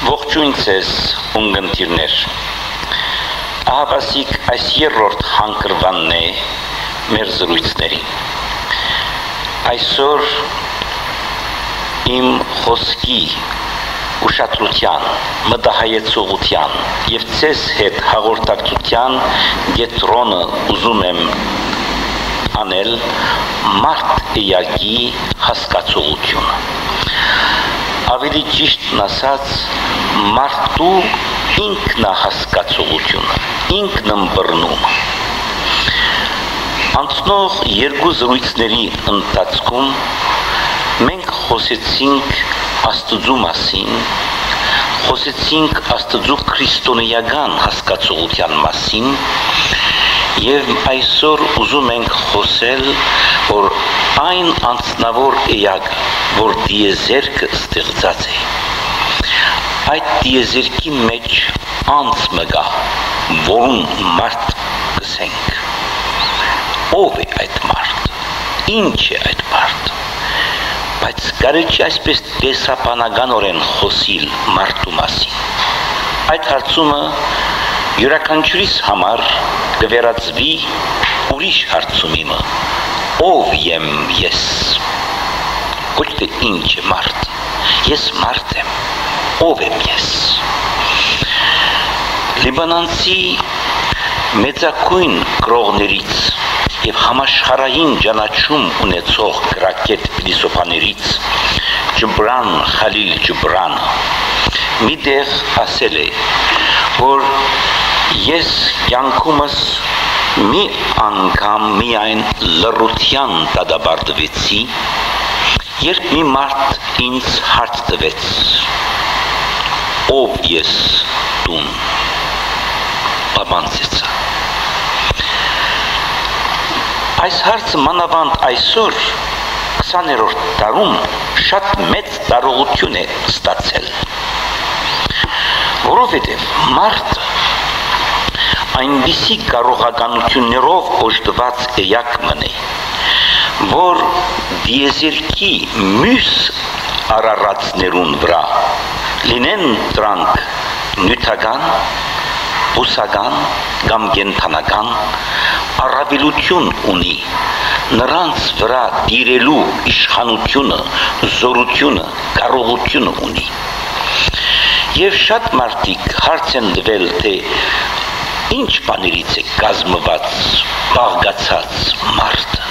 Ողջույն ձեզ, ունգընտիրներ։ Ահավասիկ այս երրորդ հանգրվանն է մեր զրույցների։ Այսօր իմ խոսքի ուշադրության, մտահայեցողության և ձեզ հետ հաղորդակցության կենտրոնը ուզում եմ անել մարդ էակի հասկացողությունը։ Ավելի ճիշտն ասած, մարդու ինքնահասկացողությունը, ինքնըմբռնումը։ Անցնող երկու զրույցների ընթացքում մենք խոսեցինք Աստծու մասին, խոսեցինք Աստծու քրիստոնեական հասկացողության մասին և այսօր ուզում ենք խոսել, որ այն անձնավոր էակը, որ դիեզերքը ստեղծած է, այդ դիեզերքի մեջ անձ մգա, որուն մարդ կսենք։ Ով է այդ մարդը, ինչ է այդ մարդը, բայց կարելի չի այսպես տեսաբանականորեն խոսիլ մարդու մասին։ Այդ հարցումը յուրաքանչյուրիս համար կվերածվի ուրիշ հարցումիմը, ով եմ ես, ոչ թե ինչ է մարդը, ես մարդ եմ, ով եմ ես։ Լիբանանցի մեծակույն գրողներից և համաշխարհային ճանաչում ունեցող գրագետ փիլիսոփաներից Ջբրան Խալիլ Ջբրանը մի տեղ ասել է, որ ես կյանքումս մի անգամ միայն լռության դադարեցի, երբ մի մարդ ինձ հարց տվեց. ով ես տուն, բանցեցա։ Այս հարցը մանավանդ այսօր 20-րդ դարում շատ մեծ տարողություն է ստացել, որովհետև մարդը այնպիսի կարողականություններով օժտված էակ մնե, որ դիեզերքի մյուս արարածներուն վրա լինեն դրանք նյութական, բուսական կամ կենդանական առավելություն ունի, նրանց վրա տիրելու իշխանությունը, զորությունը, կարողությունը ունի։ Եվ շատ մարդիկ հարց են տվել, թե ինչ բաներից է կազմված, բաղկացած մարդը։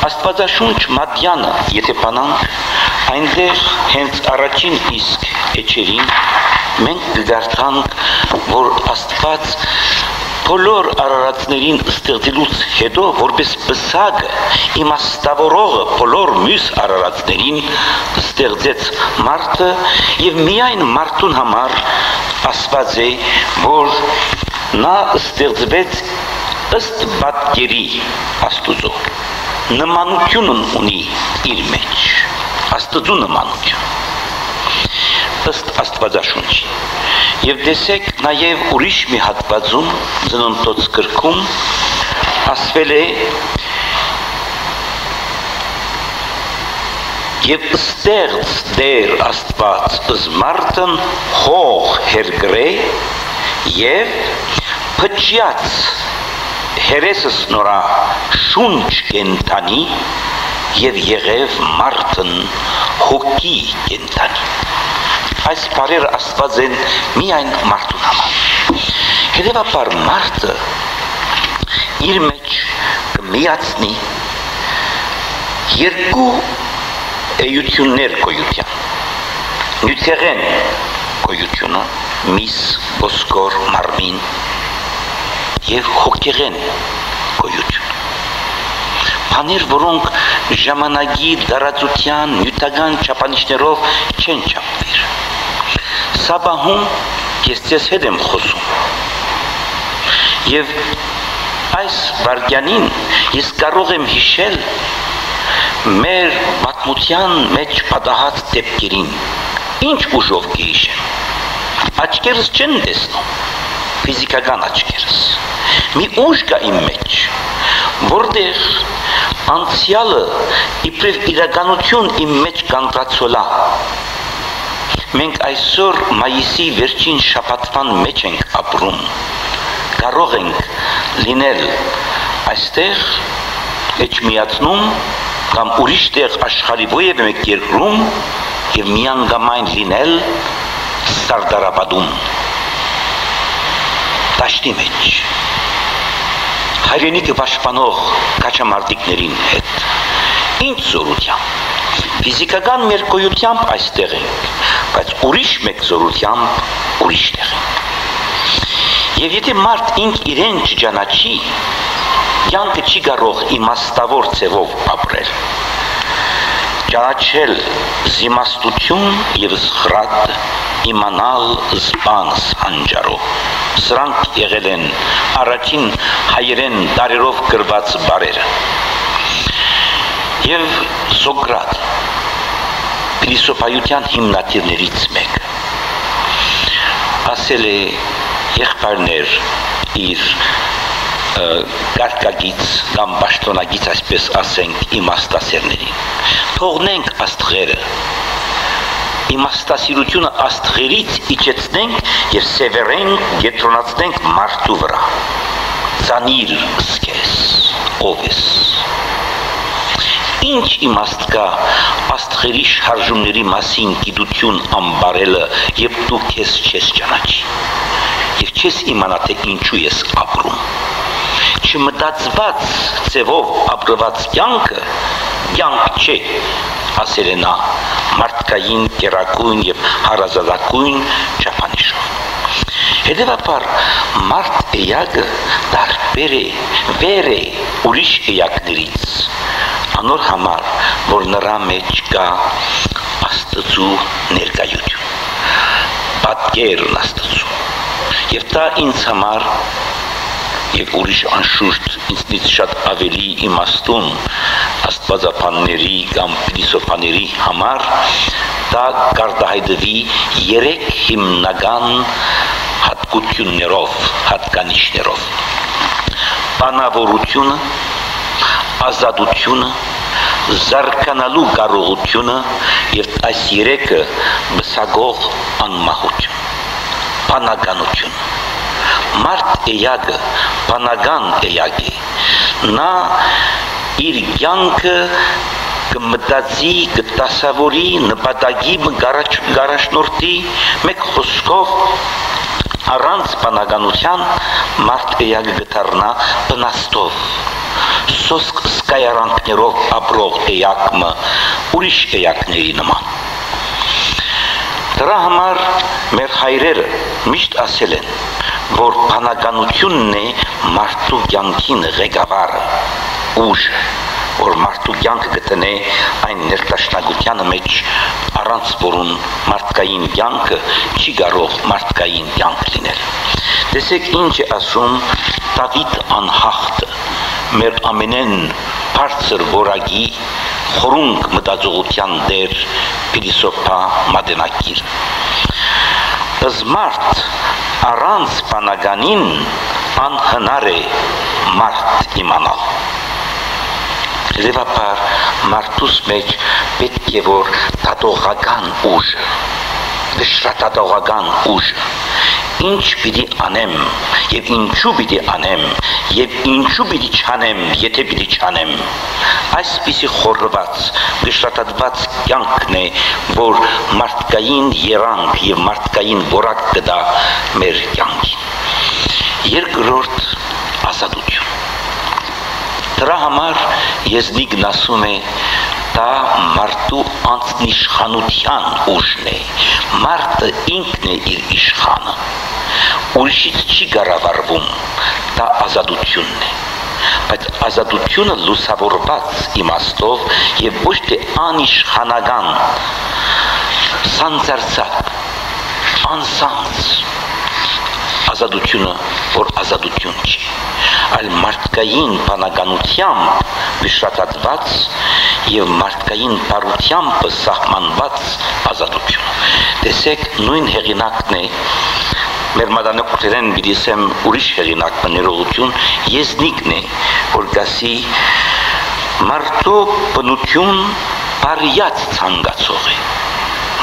Աստվածաշունչ Մատյանը, եթե բանանք, այնտեղ հենց առաջին իսկ էջերին մենք կգարտանք, որ Աստված բոլոր արարածներին ստեղծելուց հետո, որպես պսակը, իմաստավորողը բոլոր մյուս արարածներին ստեղծեց մարդը և միայն մարդուն համար ասված է, որ նա ստեղծվեց ըստ պատկերի Աստուծո, նմանությունն ունի իր մեջ, Աստծու նմանություն, ըստ Աստվածաշունչի։ Եվ տեսեք նաև ուրիշ մի հատվածում, Ծննդոց գրքում, ասվել է. և ստեղծ Տեր Աստված զմարտն հող հերգրե և փչյաց հերեսս նորա շունչ կենտանի և եղև մարդն հոգի կենտանի։ Այս բարերը Աստված են միայն մարդուն համար։ Հետևաբար մարդը իր մեջ կմիացնի երկու էություններ գոյության, նյութեղեն գոյությունը, միս, ոսկոր, մարմին և հոգեղեն գոյությունը։ Բաներ, որոնք ժամանակի դարածության նյութական չափանիշներով չեն չափվիր։ Սա բահում ես ձեզ հետ եմ խոսում։ Եվ այս վարկյանին ես կարող եմ հիշել մեր պատմության մեջ պատահած դեպքերին, ինչ ուժով կհիշեմ։ Աչքերս չեն տեսնում, ֆիզիկական աչքերս։ Մի ուժ կա իմ մեջ, որտեղ անցյալը իբրև իրականություն իմ մեջ կանգնացոլա։ Մենք այսօր մայիսի վերջին շաբաթվան մեջ ենք ապրում, կարող ենք լինել այստեղ էջմիածնում կամ ուրիշ տեղ աշխարհի որևէ մեկ երկրում եւ միանգամայն լինել Սարդարապատում, դաշտի մեջ, հայրենիքը պաշտպանող կաչամարտիկներին հետ, ինչ զորությամբ, ֆիզիկական մեր գոյությամբ այստեղ ենք, բայց ուրիշ մեկ զորությամբ ուրիշ տեղ ենք։ Եվ եթե մարդ ինք իրեն չճանաչի, կյանքը չի կարող իմաստավոր ձևով ապրել։ Ճանաչել զիմաստություն եւ զղրատ, իմանալ զբան սանջարով։ Սրանք եղել են առաջին հայերեն դարերով գրված բառերը։ Եվ Սոկրատ, փիլիսոփայության հիմնադիրներից մեկը, ասել է եղբայրներ իր կարգագից կամ պաշտոնագից, այսպես ասենք, իմաստասերներին, թողնենք աստղերը, իմաստասիրությունը աստղերից իջեցնենք եւ սևեռենք, գետրոնացնենք մարդու վրա, ծանիր զգես, ով ես, ինչ իմաստ կա աստղերի շարժումների մասին գիտություն ամբարելը, եւ դու քեզ չես ճանաչի եւ չես իմանա թե ինչու ես ապրում։ Չմտածված ձևով ապրված կյանքը կյանք չէ, ասել է նա մարդկային, կերակույն եւ հարազատակույն չափանիշով։ Հետևաբար մարդ էակը տարբեր է, վեր է ուրիշ էակներից, անոր համար, որ նրա մեջ կա Աստծու ներկայություն, պատկերն Աստծու, եւ դա ինձ համար եւ ուրիշ անշուշտ ինձնից շատ ավելի իմաստուն աստվածապանների կամ փիլիսոփաների համար դա կարտահայտվի 3 հիմնական հատկություններով, հատկանիշներով. բանավորությունը, ազատությունը, զարգանալու կարողությունը եւ այս 3-ը բսագող անմահություն, բանականություն։ Մարդ էյակը, բանական էյակ է, նա իր կյանքը կմտածի, կտասավորի, նպատակի գարաշնորթի, մեկ խոսքով առանց բանականության մարդ էյակը կդառնա բնաստով, սոսկ սկայարանքներով ապրող էյակը ուրիշ էյակների նման։ Դրա համար մեր հայրերը միշտ ասել են, որ բանականությունն է մարդու կյանքին ղեկավարը, ուժը, որ մարդու կյանքը գտնե այն ներդաշնակության մեջ, առանց որուն մարդկային կյանքը չի կարող մարդկային կյանք լինել։ Տեսեք ինչ է ասում Դավիթ անհախտը, մեր ամենեն բարձր որակի խորունկ մտածողության դեր փիլիսոփա մատենագիր։ Զմարդ առանց բանականին անհնար է մարդ իմանալ։ Հետևաբար մարդուս մեջ պետք է որ դատողական ուժը, դժրատատողական ուժը, ինչ պիտի անեմ եւ ինչու պիտի անեմ եւ ինչու պիտի չանեմ, եթե պիտի չանեմ, այսպիսի խորված, դժրատատված կյանքն է, որ մարդկային երանգ եւ մարդկային որակ կտա մեր կյանքին։ Երկրորդ ազատություն։ Դրա համար Եզնիկն ասում է, դա մարդու անձնիշխանության ուժն է, մարդը ինքն է իր իշխանը, ուրիշից չի կառավարվում, դա ազատությունն է, բայց ազատությունը լուսավորված իմաստով եւ ոչ թե անիշխանական, սանձարձակ, անսանձ ազատությունը, որ ազատություն չի, այլ մարդկային բանականությամբ դժրատատված եւ մարդկային բարությամբ սահմանված ազատություն։ Տեսեք, նույն հեղինակն է, մեր մատանեկութերեն բիդիսեմ ուրիշ հեղինակ ներողություն, Եզնիկն է, որ գասի մարդու բնություն բարիած ցանկացող է,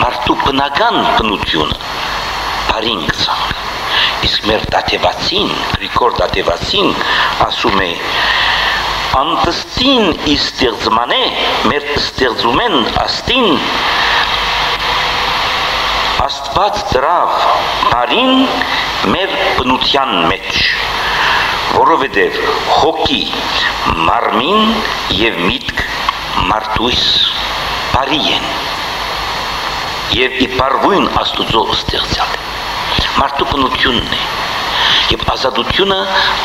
մարդու բնական բնությունը բարին գցանք, իսկ մեր դատևացին, Գրիգոր դատևացին ասում է անտստին ի ստեղծման է, մեր ստեղծում են աստին, Աստված դրավ բարին մեր բնության մեջ, որովհետև հոգի մարմին և միտք մարդույս բարի են և իպարվույն աստուծո ստեղծյալ է, մարդու բնությունն է և ազատությունը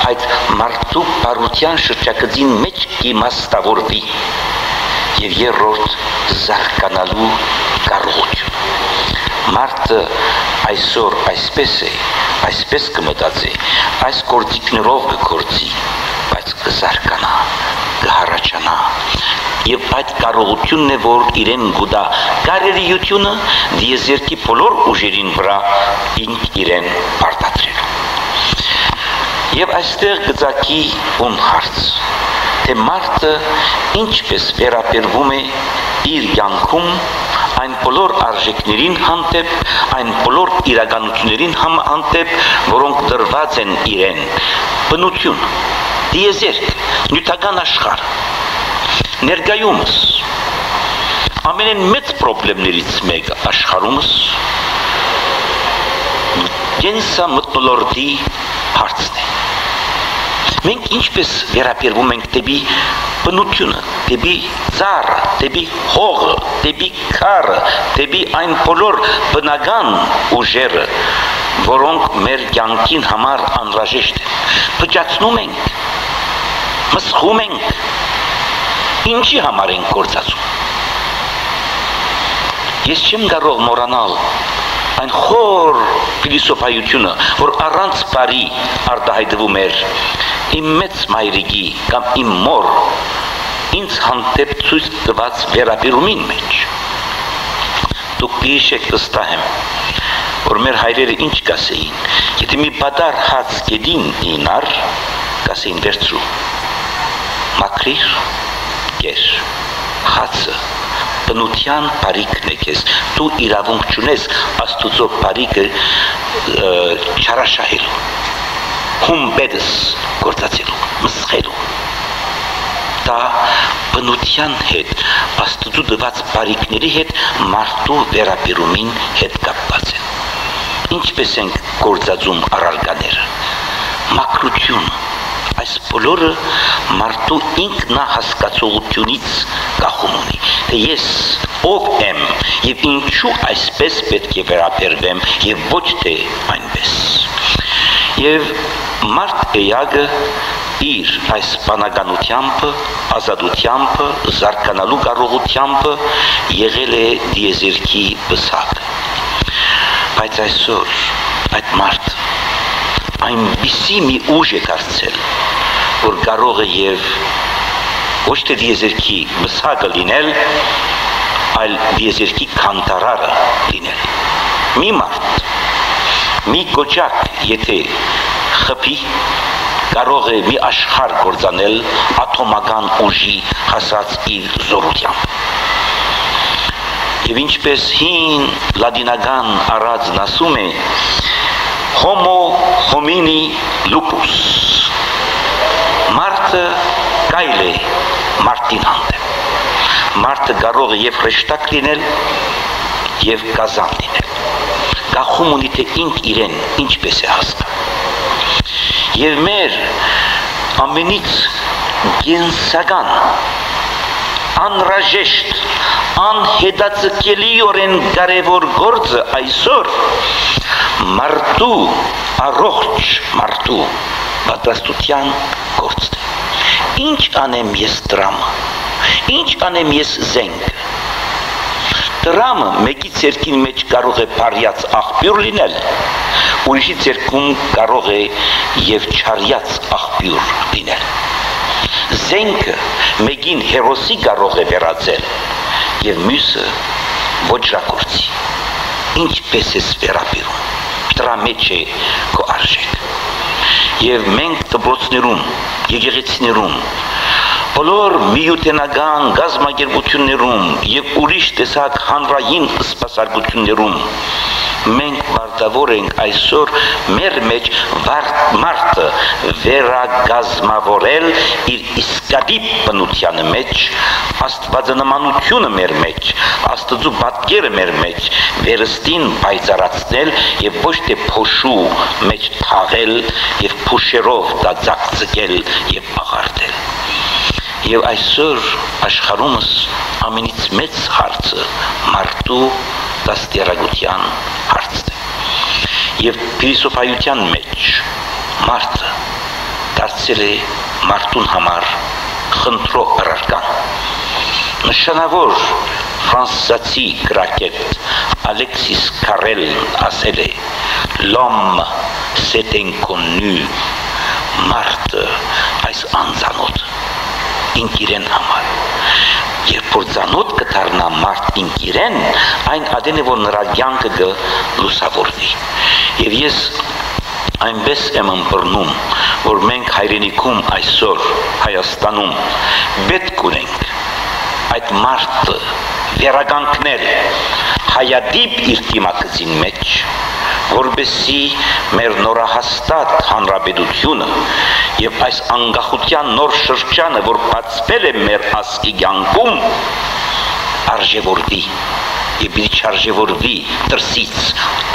այդ մարդու բարության շրջագծին մեջ իմաստավորվի և երրորդ զարգանալու կարողություն։ Մարդը այսօր այսպես է, այսպես կմտածի, այս գործիքներով կգործի, բայց կզարգանա, կհառաջանա և այդ կարողությունն է, որ իրեն գուտա կարելիությունը դիեզերքի բոլոր ուժերին վրա ինք իրեն պարտադրելու։ Եվ այստեղ գծակի ում հարց, թե մարդը ինչպես վերաբերվում է իր կյանքում այն բոլոր արժեքներին հանդեպ, այն բոլոր իրականություններին հանդեպ, որոնք դրված են իրեն, բնություն, դիեզերք, նյութական աշխարհ, ներկայումս, ամենեն մեծ պրոբլեմներից մեկը աշխարհումս կենսամթնոլորտի հարցն է։ Մենք ինչպես վերաբերվում ենք դեպի բնությունը, դեպի ծառը, դեպի հողը, դեպի քարը, դեպի այն բոլոր բնական ուժերը, որոնք մեր կյանքին համար անհրաժեշտ են, փճացնում ենք, մսխում ենք, ինչի համար ենք գործածում։ Ես չեմ կարող մոռանալ այն խոր փիլիսոփայությունը, որ առանց բարի արտահայտվում էր իմ մեծ մայրիկի կամ իմ մոր ինձ հանդեպ ցույց տված վերաբերումին մեջ։ Դուք հիշեք վստահ եմ, որ մեր հայրերը ինչ կասեին, եթե մի պատար հաց գետին ինար, կասեին վերցրու, մաքրիր, կեր, հացը, բնության բարիքն է քեզ, դու իրավունք չունես Աստուծո բարիքը չարաշահելու, հումբեդս գործածելու, մսխելու։ Դա բնության հետ, Աստուծո տված բարիքների հետ մարդու վերաբերումին հետ կապված են։ Ինչպես ենք գործածում առարկաները, մաքրություն, այս բոլորը մարդու ինքնահասկացողությունից կախում ունի, թե ես ով եմ և ինչու այսպես պետք է վերաբերվեմ և ոչ թե այնպես։ Եվ մարդ էակը իր այս բանականությամբ, ազատությամբ, զարգանալու կարողությամբ եղել է դիեզերքի բսակը։ Բայց այսօր այդ մարդը այնպիսի մի ուժ է դարձել, որ կարող է և ոչ թե դիեզերքի բսակը լինել, այլ դիեզերքի քանդարարը լինել։ Մի մարդ, մի կոճակ, եթե խփի, կարող է մի աշխարհ կործանել ատոմական ուժի հասած իր զորությամբ։ Եվ ինչպես հին լատինական առածն ասում է, Homo homini lupus, մարդը կայլ է մարդին հանդեպ, մարդը կարող է և հրեշտակ լինել, և կազան լինել, գախում ունի, թե ինք իրեն ինչպես է հասկա։ Եվ մեր ամենից գենսական, անհրաժեշտ, անհետաձգելիորեն կարևոր գործը այսօր մարդու, առողջ մարդու պատրաստության գործն է։ Ինչ անեմ ես դրամը, ինչ անեմ ես զենքը։ Դրամը մեկի ձեռքին մեջ կարող է բարյաց աղբյուր լինել, ուրիշի ձեռքում կարող է և չարյաց աղբյուր լինել։ Զենքը մեկին հերոսի կարող է վերածել և մյուսը ոճրագործի։ Ինչպես ես վերաբերում, դրա մեջ է քո արժեք։ Եվ մենք դպրոցներում, եկեղեցիներում Բոլոր միութենական գազագերբություններում եւ ուրիշ տեսակ հանրային սպասարկություններում մենք պարտավոր ենք այսօր մեր մեջ մարդը վերագազմավորել իր իսկադիպ բնության մեջ, աստվածանմանությունը մեր մեջ, աստծու պատկերը մեր մեջ վերստին պայծառացնել եւ ոչ թե փոշու մեջ թաղել եւ փուշերով դա ձգձգել եւ աղարտել։ Եվ այսօր աշխարհումս ամենից մեծ հարցը մարդու դաստիարակության հարցն է։ Եվ փիլիսոփայության մեջ մարդը դարձել է մարդուն համար խնդրող առարկան։ Նշանավոր ֆրանսիացի գրագետ Ալեքսիս Կարելն ասել է. «L'homme c'est inconnu», մարդը այս անծանոթ ինքիրեն համար։ Երբ որ ծանոթ կդառնա մարդ ինքիրեն, այն ադեն է որ նրա կյանքը լուսավորվի։ Եվ ես այնպես եմ ըմբռնում, որ մենք հայրենիքում այսօր Հայաստանում պետք ունենք այդ մարդը վերականգնել հայադիպ իր դիմակցին մեջ, որբեսի մեր նորահաստատ հանրապետությունը եւ այս անկախության նոր շրջանը, որ բացվել է մեր ազգի կյանքում, արժևորվի եւ պիտի չարժևորվի դրսից,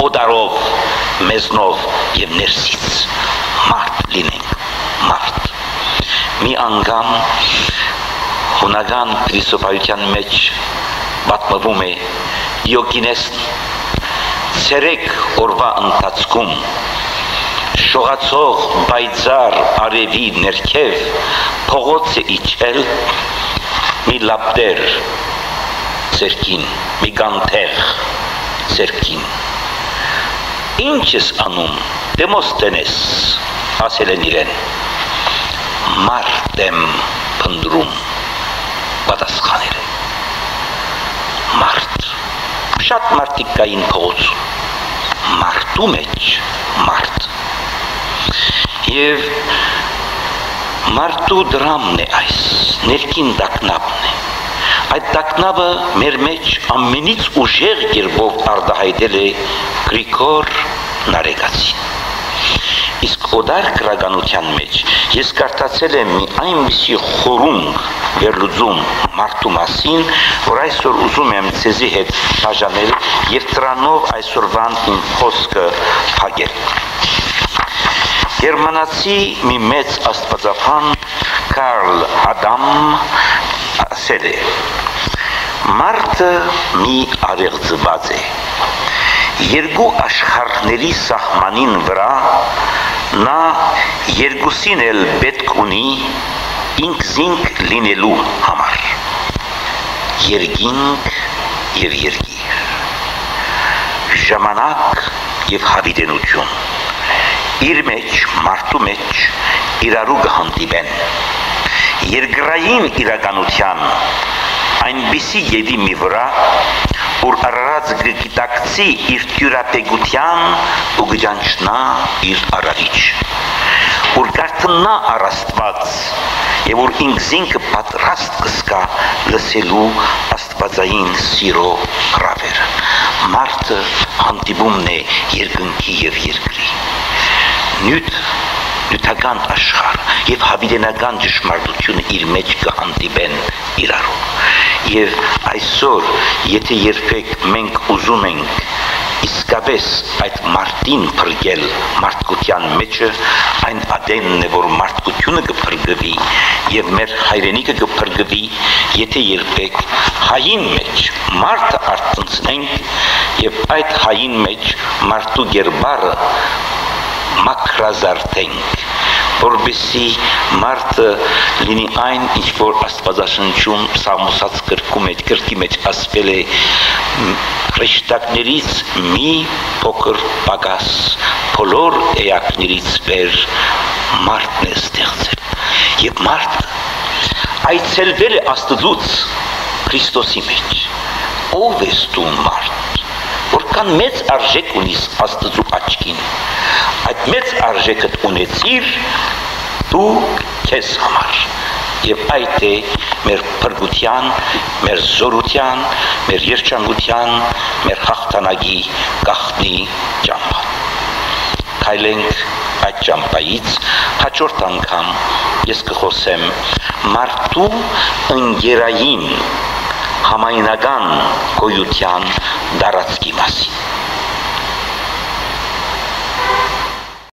օդարով, մեզնով եւ ներսից մարդ լինենք, մարդ։ Մի անգամ հունական փիլիսոփայության մեջ պատմվում է Դիոգենեսն ցերեկ օրվա ընթացքում շողացող բայցար արևի ներքև փողոց է իջել մի լապտեր ցերքին, մի գանթեղ ցերքին։ Ինչ ես անում, Դեմոսթենես, ասել են իրեն, մարդ եմ փնտրում, պատասխանել է, մարդ։ Շատ մարդիկ կային փողոցում, մարդու մեջ մարդ։ Եվ մարդու դրամն է այս, ներքին տագնապն է։ Այդ տագնապը մեր մեջ ամենից ուժեղ կերպով արտահայտել է Գրիգոր Նարեկացին։ Իսկ օդար գրականության մեջ ես կարդացել եմ մի այնպիսի խորունգ վերլուծում մարդու մասին, որ այսօր ուզում եմ ցեզի հետ բաժանել եւ դրանով այսօրվան իմ խոսքը փակել։ Գերմանացի մի մեծ աստվածաբան Կարլ Հադամ ասել է. մարդը մի արեղծված է։ Երկու աշխարհների սահմանին վրա նա երկուսին էլ պետք ունի ինքզինք լինելու համար։ Երկինք եւ երկիր, ժամանակ եւ հավիտենություն, իր մեջ, մարդու մեջ իրարու կհանդիպեն։ Երկրային իրականության այնպիսի գետի մի վրա, որ առած գիտակցի իր թյուրապեգության ու գճանչնա իր արարիչ, որ կարտնա առաստված և որ ինքզինքը պատրաստ կսկա լսելու աստվածային սիրո հրավերը։ Մարդը հանդիպումն է երկնքի և երկրի։ Նյութական աշխարհ և հավիտենական ճշմարտությունը իր մեջ կհանդիպեն իրարու։ Եվ այսօր, եթե երբեք մենք ուզում ենք իսկապես այդ մարդին փրկել մարդկության մեջը, այն ադենն է, որ մարդկությունը կփրկվի եւ մեր հայրենիքը կփրկվի, եթե երբեք հային մեջ մարդը արտնցնենք եւ այդ հային մեջ մարդու գերբարը մաքրազարդենք, որբեսի մարդը լինի այն, ինչ որ Աստվածաշնչում Սաղմոսած գրքի մեջ ասվել է, հրեշտակներից մի փոքր պակաս, բոլոր էակներից վեր մարդն է ստեղծել։ Եվ մարդը այցելվել է Աստծուց Քրիստոսի մեջ։ Ով ես դու մարդ, որքան մեծ արժեք ունիս Աստծու աչքին, այդ մեծ արժեքդ ունեցիր դու քեզ համար, Եվ այդ է մեր փրկության, մեր զորության, մեր երջանկության, մեր հաղթանակի գաղտնի ճամփան։ Քայլենք այդ ճամփայից, հաջորդ անգամ ես կխոսեմ մարդու ընկերային համայնական գոյության դարածքի մասին։